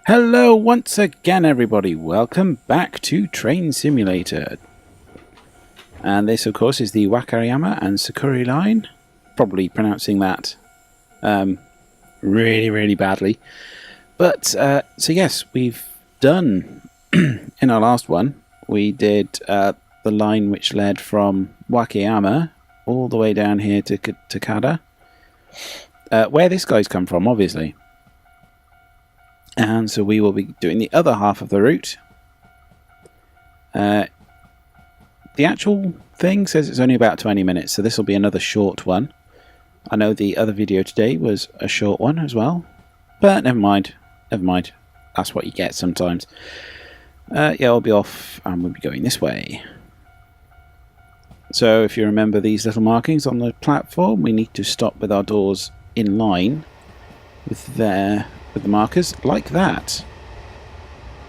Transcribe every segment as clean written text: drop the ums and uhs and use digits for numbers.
Hello once again everybody, welcome back to Train Simulator. And this of course is the Wakayama and Sakurai Line. Probably pronouncing that really badly. But so yes, we've done, in our last one, we did the line which led from Wakayama all the way down here to Takada. Where this guy's come from, obviously. And so we will be doing the other half of the route. The actual thing says it's only about 20 minutes, so this will be another short one. I know the other video today was a short one as well, but never mind. That's what you get sometimes. Yeah, I'll be off and we'll be going this way. So if you remember these little markings on the platform, we need to stop with our doors in line with the markers, like that.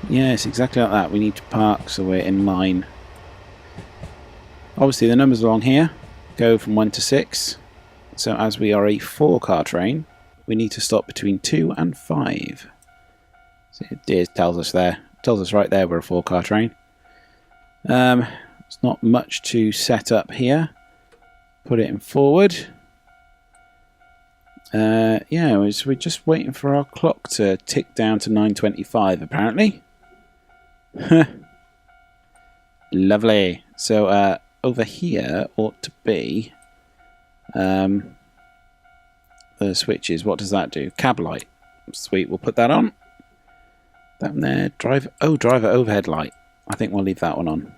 Yes, exactly like that. We need to park so we're in line. Obviously the numbers along here go from 1 to 6. So as we are a 4-car train, we need to stop between 2 and 5. So it tells us there. It tells us right there we're a 4-car train. There's not much to set up here. Put it in forward. Yeah, we're just waiting for our clock to tick down to 9:25 apparently. Lovely. So over here ought to be the switches. What does that do? Cab light. Sweet, we'll put that on. That one there. Driver overhead light. I think we'll leave that one on.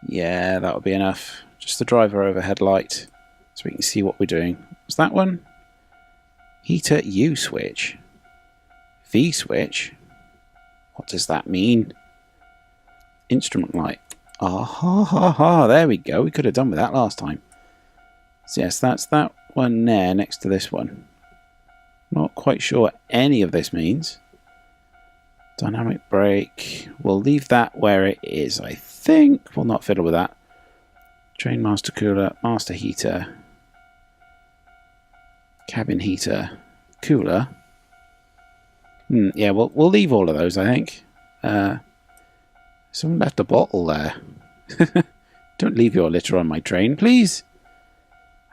Yeah, that will be enough. Just the driver overhead light so we can see what we're doing. What's that one? Heater U switch. V switch? What does that mean? Instrument light. Ah, there we go. We could have done with that last time. So yes, that's that one there next to this one. Not quite sure what any of this means. Dynamic brake. We'll leave that where it is, I think. We'll not fiddle with that. Train master cooler, master heater. Cabin heater, cooler. Yeah, we'll leave all of those, I think. Someone left a bottle there. Don't leave your litter on my train, please.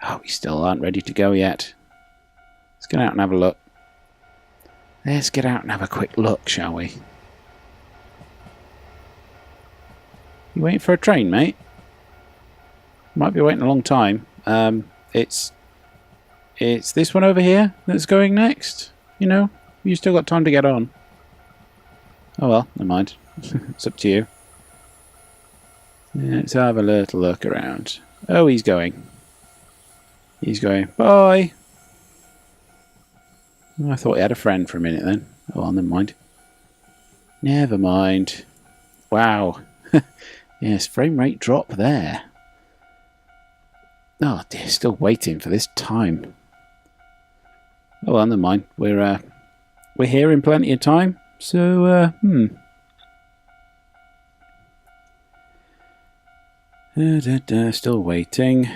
Oh, we still aren't ready to go yet. Let's get out and have a look. Let's get out and have a quick look, shall we? You waiting for a train, mate? Might be waiting a long time. It's this one over here that's going next. You know, you still got time to get on. Oh well, never mind. It's up to you. Let's have a little look around. Oh, he's going. He's going. Bye. Oh, I thought he had a friend for a minute then. Oh well, never mind. Never mind. Wow. Yes, frame rate drop there. Oh dear, still waiting for this time. Oh well, never mind. We're here in plenty of time, so still waiting.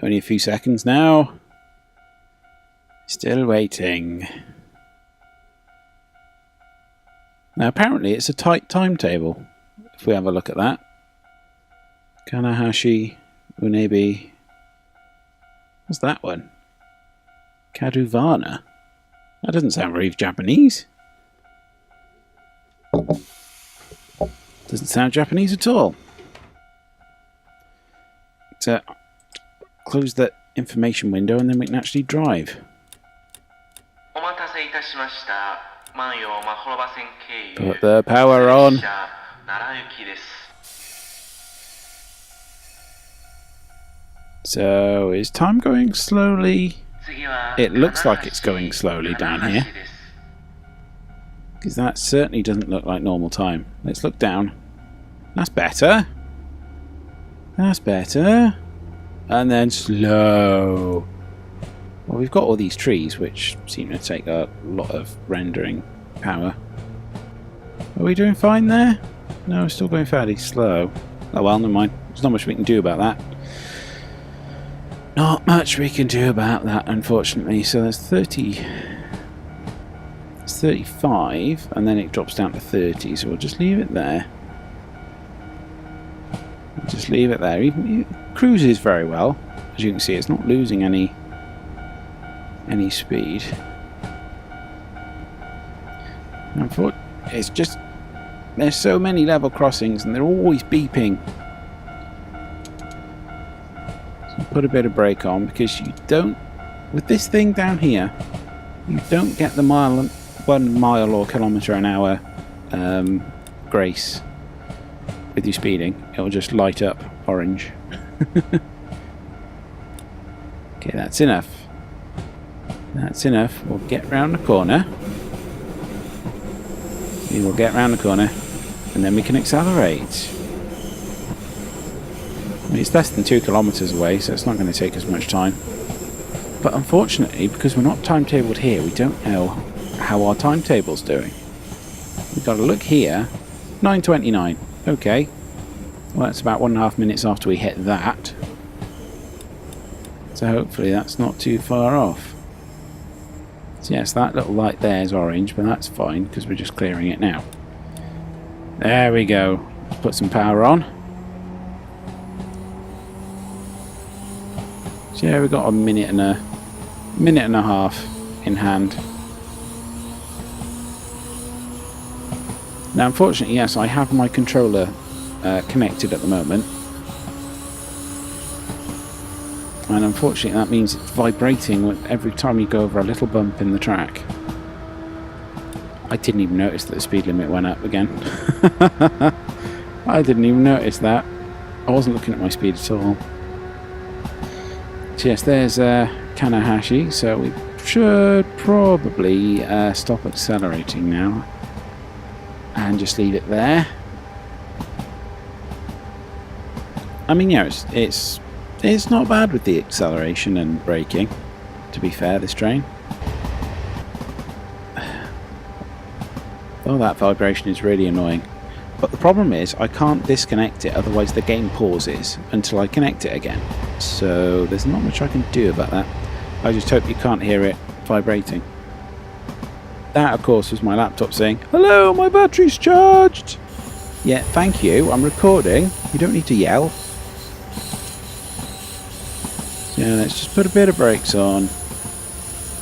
Only a few seconds now. Still waiting. Now apparently it's a tight timetable. If we have a look at that. Kanahashi, Unebi. What's that one? Kaduvana. That doesn't sound very Japanese. Doesn't sound Japanese at all. So, close the information window and then we can actually drive. Put the power on. So, is time going slowly? It looks like it's going slowly down here. Because that certainly doesn't look like normal time. Let's look down. That's better. That's better. And then slow. Well, we've got all these trees, which seem to take a lot of rendering power. Are we doing fine there? No, we're still going fairly slow. Oh well, never mind. There's not much we can do about that. Not much we can do about that, unfortunately. So there's 30 It's 35, and then it drops down to 30, so we'll just leave it there. Just leave it there. It cruises very well. As you can see, it's not losing any speed. And it's just, there's so many level crossings and they're always beeping. So put a bit of brake on, because you don't, with this thing down here, you don't get the 1 mile or kilometre an hour grace with your speeding. It'll just light up orange. Okay, that's enough. That's enough. We'll get round the corner. We will get round the corner, and then we can accelerate. I mean, it's less than 2 kilometres away, so it's not going to take us much time. But unfortunately, because we're not timetabled here, we don't know how our timetable's doing. We've got to look here. 9:29. Okay. Well, that's about 1.5 minutes after we hit that. So hopefully that's not too far off. So yes, that little light there is orange, but that's fine because we're just clearing it now. There we go. Put some power on. So yeah, we've got a minute and a half in hand. Now, unfortunately, yes, I have my controller connected at the moment. And unfortunately that means it's vibrating every time you go over a little bump in the track. I didn't even notice that the speed limit went up again. I didn't even notice that. I wasn't looking at my speed at all. So yes, there's Kanahashi, so we should probably stop accelerating now and just leave it there. I mean, yeah, it's not bad with the acceleration and braking, to be fair, this train. Oh, that vibration is really annoying. But the problem is, I can't disconnect it, otherwise the game pauses until I connect it again. So there's not much I can do about that. I just hope you can't hear it vibrating. That, of course, was my laptop saying, "Hello, my battery's charged!" Yeah, thank you, I'm recording. You don't need to yell. Yeah, let's just put a bit of brakes on.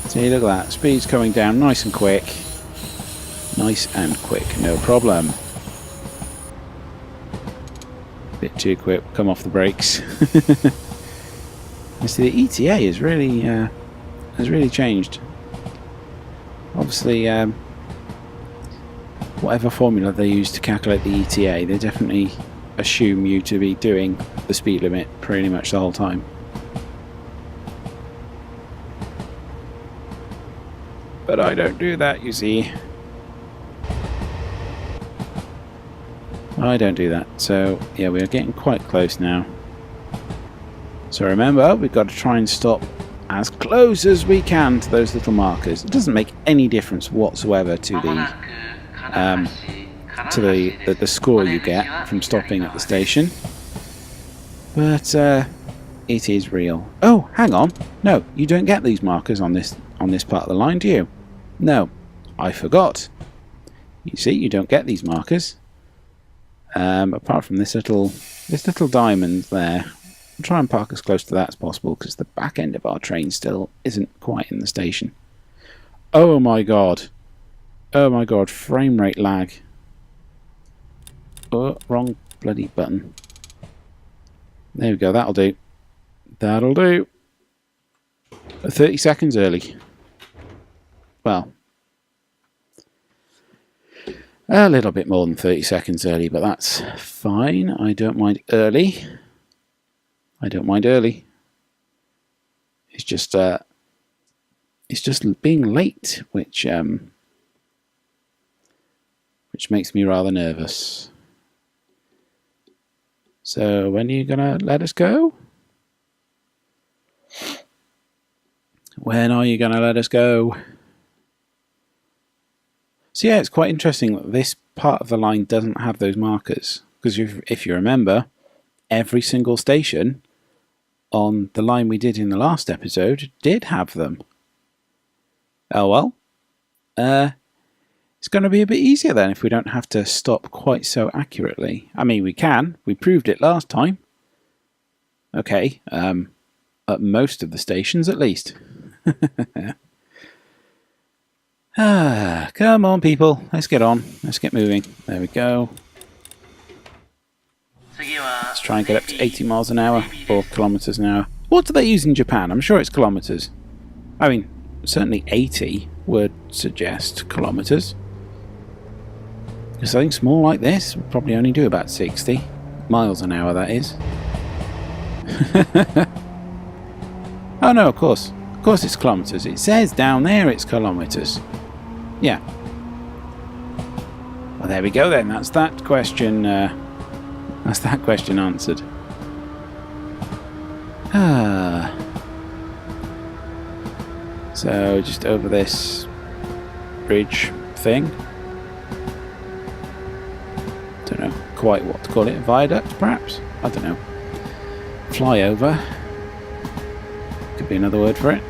See, look at that. Speed's coming down nice and quick. Nice and quick, no problem. Bit too quick, come off the brakes. You see, the ETA has really changed. Obviously, whatever formula they use to calculate the ETA, they definitely assume you to be doing the speed limit pretty much the whole time. But I don't do that, you see. I don't do that. So, yeah, we're getting quite close now. So remember, we've got to try and stop as close as we can to those little markers. It doesn't make any difference whatsoever to the score you get from stopping at the station. But it is real. Oh, hang on. No, you don't get these markers on this part of the line, do you? No, I forgot. You see, you don't get these markers. Apart from this little diamond there. I'll try and park as close to that as possible because the back end of our train still isn't quite in the station. Oh my god. Oh my god, frame rate lag. Oh, wrong bloody button. There we go, that'll do. That'll do. 30 seconds early. Well, a little bit more than 30 seconds early, but that's fine. I don't mind early. I don't mind early. It's just being late, which makes me rather nervous. So when are you gonna let us go? When are you gonna let us go? So yeah, it's quite interesting that this part of the line doesn't have those markers. Because if you remember, every single station on the line we did in the last episode did have them. Oh well. It's going to be a bit easier then if we don't have to stop quite so accurately. I mean, we can. We proved it last time. Okay, at most of the stations at least. Come on, people. Let's get on. Let's get moving. There we go. Let's try and get up to 80 miles an hour or kilometers an hour. What do they use in Japan? I'm sure it's kilometers. I mean, certainly 80 would suggest kilometers. Because something small like this would probably only do about 60 miles an hour, that is. Oh no, of course. Of course it's kilometers. It says down there it's kilometers. Yeah. Well, there we go then. That's that question. That's that question answered. So just over this bridge thing. Don't know quite what to call it. Viaduct, perhaps? I don't know. Flyover. Could be another word for it.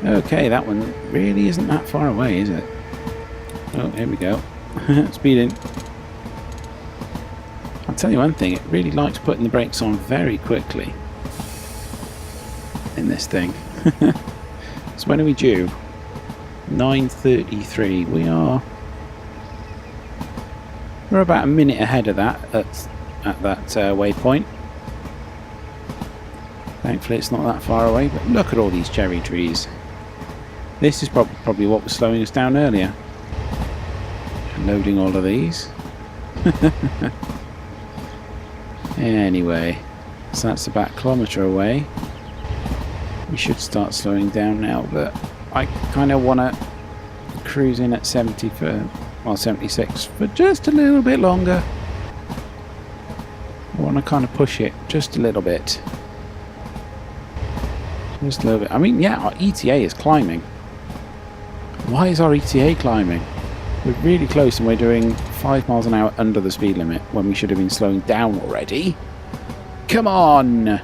Okay, that one really isn't that far away, is it? Oh, here we go. Speeding. I'll tell you one thing, it really likes putting the brakes on very quickly in this thing. So when are we due? 9:33. We're about a minute ahead of that at that waypoint. Thankfully it's not that far away, but look at all these cherry trees. This is probably what was slowing us down earlier. Loading all of these. Anyway, so that's about a kilometre away. We should start slowing down now, but I kind of want to cruise in at 70 for, well, 76 for just a little bit longer. I want to kind of push it just a little bit. Just a little bit. I mean, yeah, our ETA is climbing. Why is our ETA climbing? We're really close and we're doing 5 miles an hour under the speed limit when we should have been slowing down already. Come on!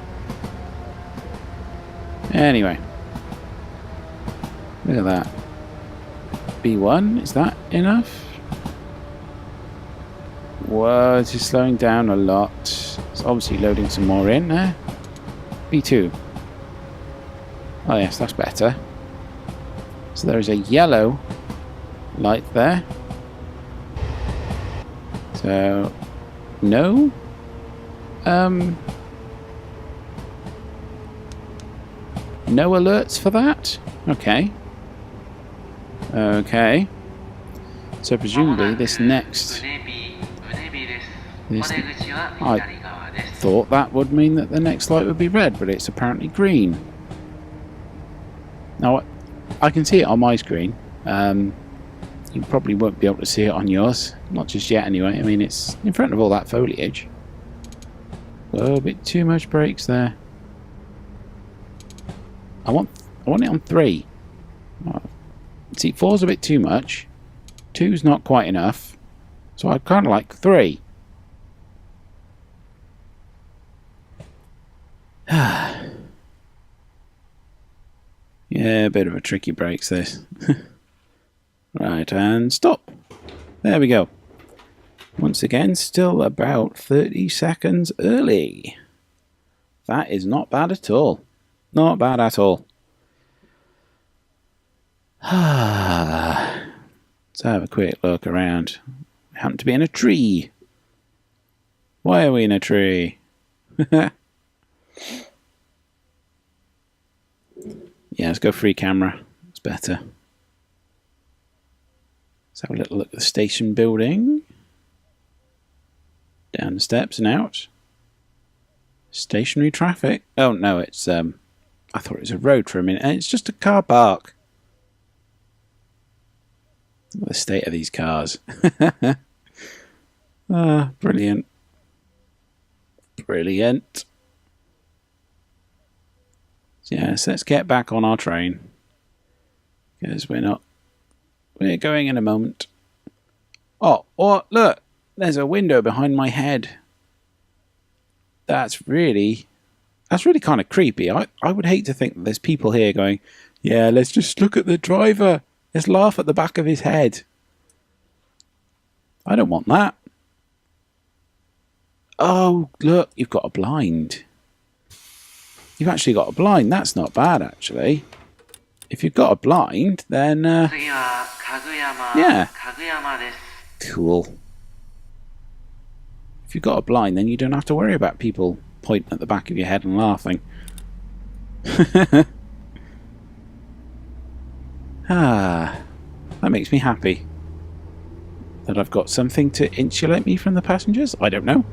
Anyway. Look at that. B1, is that enough? Whoa, it's just slowing down a lot. It's obviously loading some more in there. B2. Oh yes, that's better. So there is a yellow light there. So no. No alerts for that? Okay. Okay. So presumably this next... I thought that would mean that the next light would be red, but it's apparently green. Now, I can see it on my screen. You probably won't be able to see it on yours. Not just yet anyway. I mean, it's in front of all that foliage. Whoa, a bit too much brakes there. I want it on 3. See, 4's a bit too much. 2's not quite enough. So I kind of like 3. Yeah, a bit of a tricky brakes this. Right, and stop. There we go. Once again, still about 30 seconds early. That is not bad at all. Not bad at all. Let's have a quick look around. We happen to be in a tree. Why are we in a tree? Yeah, let's go free camera. It's better. Let's have a little look at the station building. Down the steps and out. Stationary traffic. Oh no, it's I thought it was a road for a minute. And it's just a car park. The state of these cars. Ah, brilliant. Brilliant. Yes, let's get back on our train. Because we're going in a moment. Oh, look! There's a window behind my head. That's really kind of creepy. I would hate to think that there's people here going, yeah, let's just look at the driver. Let's laugh at the back of his head. I don't want that. Oh, look, you've got a blind. You've actually got a blind. That's not bad, actually. If you've got a blind, then... yeah. Cool. If you've got a blind, then you don't have to worry about people pointing at the back of your head and laughing. That makes me happy. That I've got something to insulate me from the passengers? I don't know.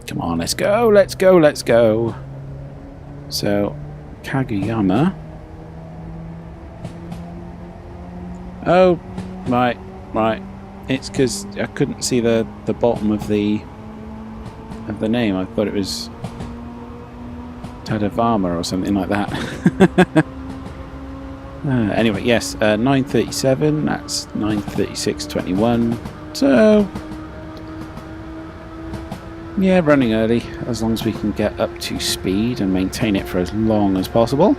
Come on, let's go, let's go, let's go. So, Kaguyama. Oh, right. It's because I couldn't see the bottom of the name. I thought it was Tadavama or something like that. Anyway, yes, 9:37. That's 9:36:21. So, yeah, running early as long as we can get up to speed and maintain it for as long as possible.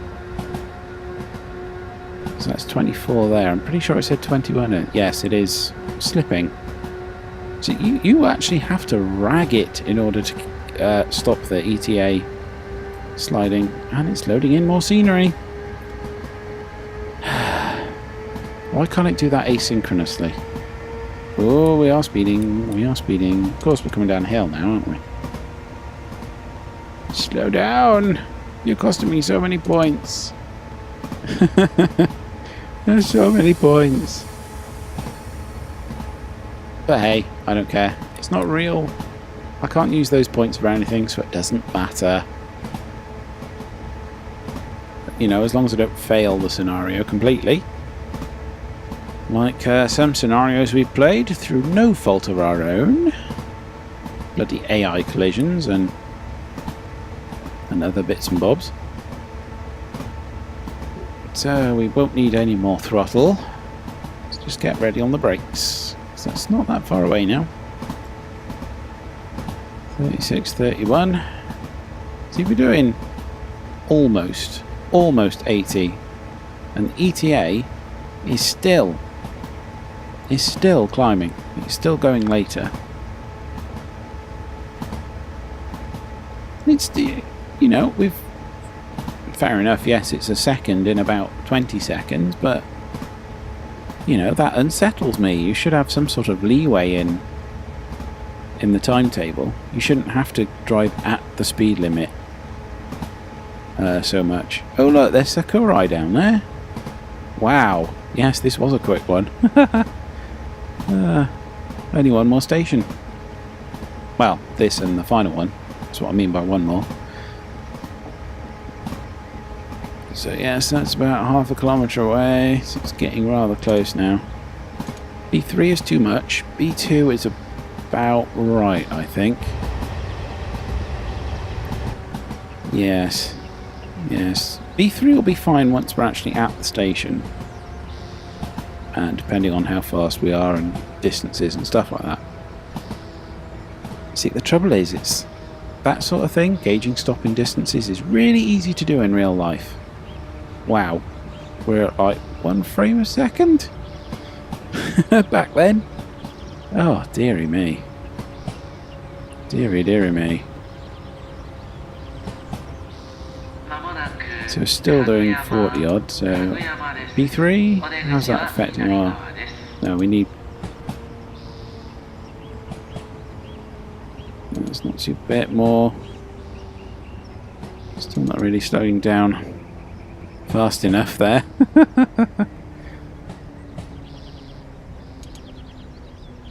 So that's 24 there. I'm pretty sure it said 21. Yes, it is slipping. So you actually have to rag it in order to stop the ETA sliding, and it's loading in more scenery. Why can't it do that asynchronously? Oh, we are speeding. We are speeding. Of course, we're coming downhill now, aren't we? Slow down. You're costing me so many points. There's so many points. But hey, I don't care. It's not real. I can't use those points for anything, so it doesn't matter. You know, as long as I don't fail the scenario completely. Like some scenarios we've played through no fault of our own. Bloody AI collisions and other bits and bobs. So we won't need any more throttle. Let's just get ready on the brakes. So that's not that far away now. 36, 31. See, we're doing almost 80. And the ETA is still climbing. It's still going later. It's, you know, we've... Fair enough, yes, it's a second in about 20 seconds, but, you know, that unsettles me. You should have some sort of leeway in the timetable. You shouldn't have to drive at the speed limit so much. Oh, look, there's Sakurai down there. Wow. Yes, this was a quick one. Only one more station. Well, this and the final one. That's what I mean by one more. So yes, that's about half a kilometre away. So it's getting rather close now. B3 is too much. B2 is about right, I think. Yes. Yes. B3 will be fine once we're actually at the station. And depending on how fast we are and distances and stuff like that. See, the trouble is, it's that sort of thing, gauging stopping distances, is really easy to do in real life. Wow, we're at like 1 frame a second? Back then? Oh, dearie me. Dearie me. So we're still doing 40 odd, so B3, how's that affecting our... No, we need... Let's not see a bit more. Still not really slowing down fast enough there.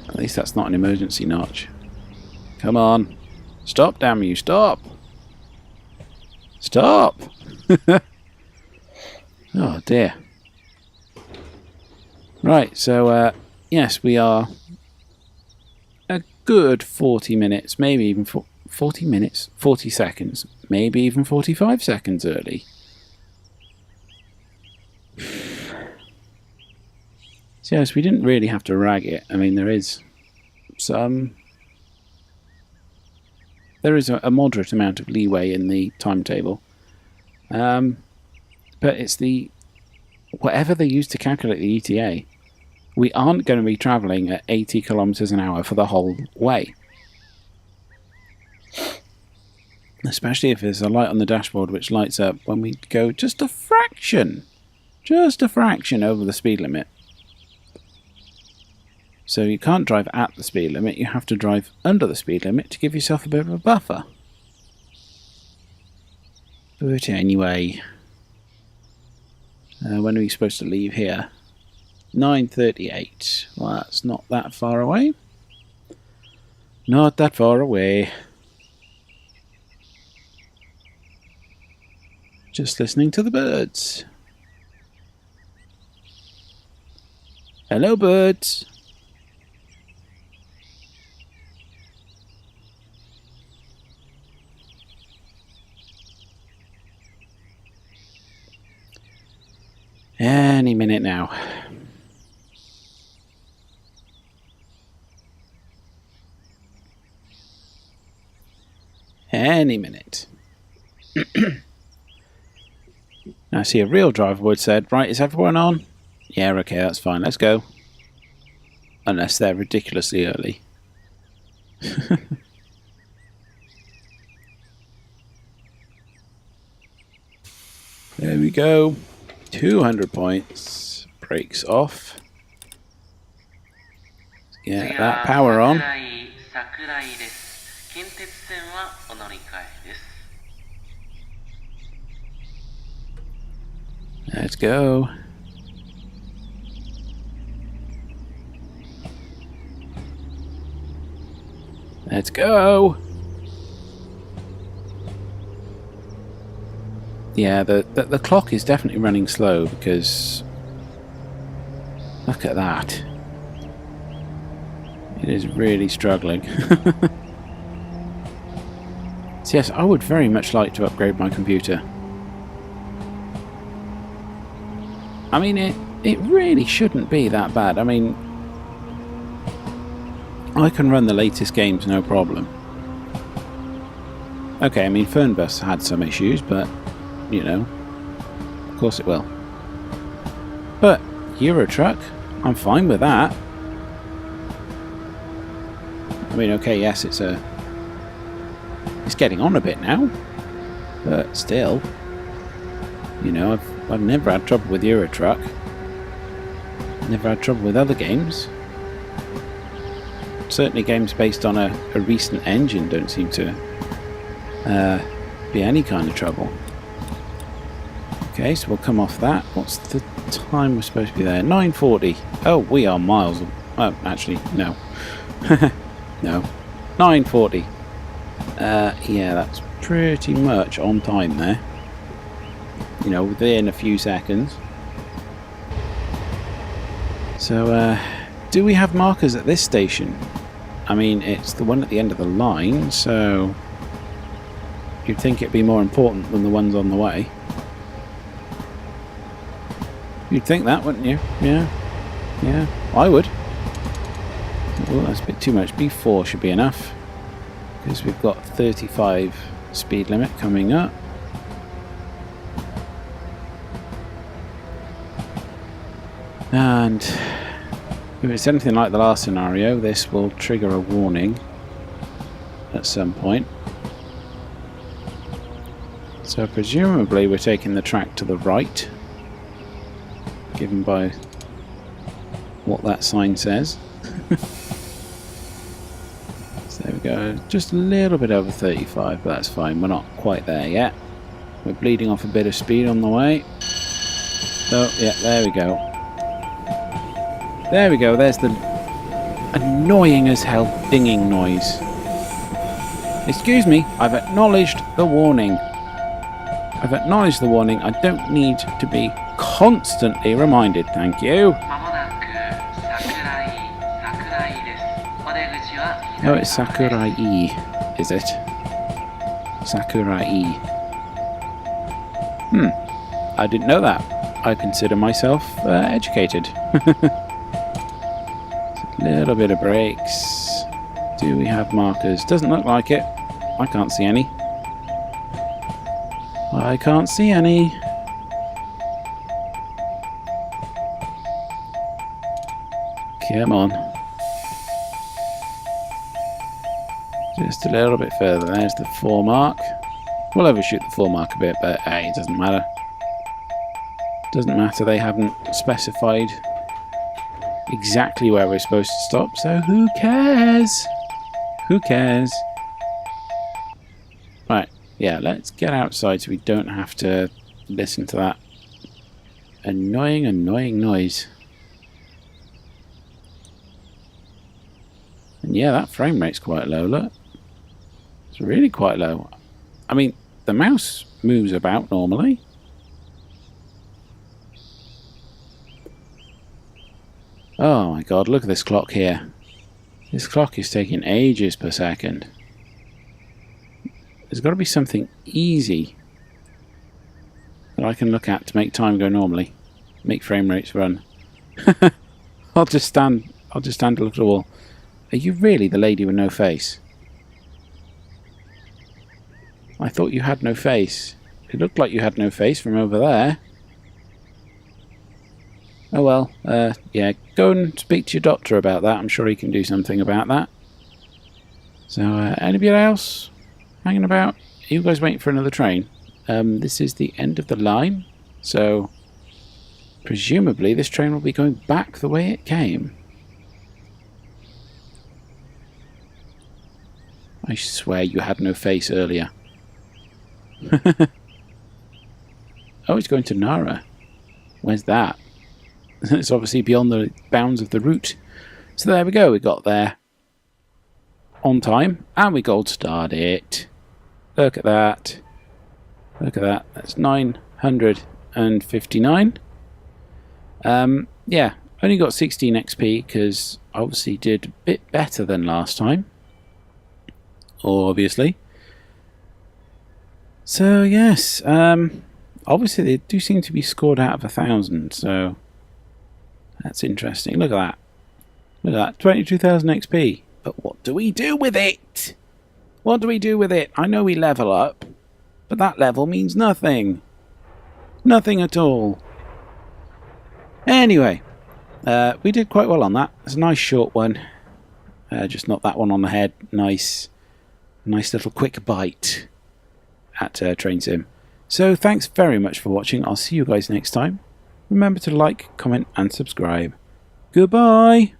At least that's not an emergency notch. Come on. Stop, damn you, stop! Stop! Oh dear. Right, so yes, we are a good 40 minutes, maybe even 40 minutes, 40 seconds, maybe even 45 seconds early. So yes, we didn't really have to rag it. I mean, there is a moderate amount of leeway in the timetable. But it's whatever they use to calculate the ETA we aren't going to be travelling at 80 kilometres an hour for the whole way. Especially if there's a light on the dashboard which lights up when we go just a fraction over the speed limit. So you can't drive at the speed limit, you have to drive under the speed limit to give yourself a bit of a buffer. But anyway, when are we supposed to leave here? 9:38. Well, that's not that far away. Not that far away. Just listening to the birds. Hello, birds. Any minute now. Any minute. I see a real driver would said, right, is everyone on? Yeah, okay, that's fine, let's go. Unless they're ridiculously early. There we go. 200 points. Brakes off. Get that power on. Let's go. Let's go. Yeah, the clock is definitely running slow because look at that. It is really struggling. So yes, I would very much like to upgrade my computer. I mean, it really shouldn't be that bad. I mean, I can run the latest games no problem. Okay, I mean, Fernbus had some issues, but, you know, of course it will. But Euro Truck, I'm fine with that. I mean, okay, yes, it's getting on a bit now, but still, you know, I've never had trouble with Euro Truck. Never had trouble with other games. Certainly games based on a recent engine don't seem to be any kind of trouble. Okay, so we'll come off that. What's the time we're supposed to be there? 9:40. Oh, we are miles. Oh, actually, no. No. 9:40. Yeah, that's pretty much on time there. You know, within a few seconds. So, do we have markers at this station? I mean, it's the one at the end of the line, so you'd think it'd be more important than the ones on the way. You'd think that, wouldn't you? Yeah. Yeah, I would. Oh, that's a bit too much. B4 should be enough. Because we've got 35 speed limit coming up. And if it's anything like the last scenario, this will trigger a warning at some point. So presumably we're taking the track to the right, given by what that sign says. So there we go, just a little bit over 35, but that's fine, we're not quite there yet. We're bleeding off a bit of speed on the way. So yeah, there we go. There we go, there's the annoying as hell dinging noise. Excuse me, I've acknowledged the warning. I've acknowledged the warning, I don't need to be constantly reminded, thank you. Oh, it's Sakurai, is it? Sakurai. I didn't know that. I consider myself educated. Little bit of brakes. Do we have markers? Doesn't look like it. I can't see any. I can't see any. Come on. Just a little bit further. There's the 4 mark. We'll overshoot the 4 mark a bit, but hey, it doesn't matter. Doesn't matter, they haven't specified exactly where we're supposed to stop, so who cares? Who cares? Right, yeah, let's get outside so we don't have to listen to that annoying noise. And yeah, that frame rate's quite low, look. It's really quite low. I mean, the mouse moves about normally. Oh my god, look at this clock here. This clock is taking ages per second. There's got to be something easy that I can look at to make time go normally. Make frame rates run. I'll just stand to look at the wall. Are you really the lady with no face? I thought you had no face. It looked like you had no face from over there. Oh well, yeah, go and speak to your doctor about that. I'm sure he can do something about that. So, anybody else hanging about? Are you guys waiting for another train? This is the end of the line, so presumably this train will be going back the way it came. I swear you had no face earlier. Oh, it's going to Nara. Where's that? It's obviously beyond the bounds of the route. So there we go, we got there on time and we gold starred it. Look at that. Look at that. That's 959. Yeah, only got 16 XP because obviously did a bit better than last time. Obviously. So yes, obviously they do seem to be scored out of 1,000, so that's interesting. Look at that. Look at that. 22,000 XP. But what do we do with it? What do we do with it? I know we level up, but that level means nothing. Nothing at all. Anyway, we did quite well on that. It's a nice short one. Just not that one on the head. Nice little quick bite at Train Sim. So thanks very much for watching. I'll see you guys next time. Remember to like, comment and subscribe. Goodbye!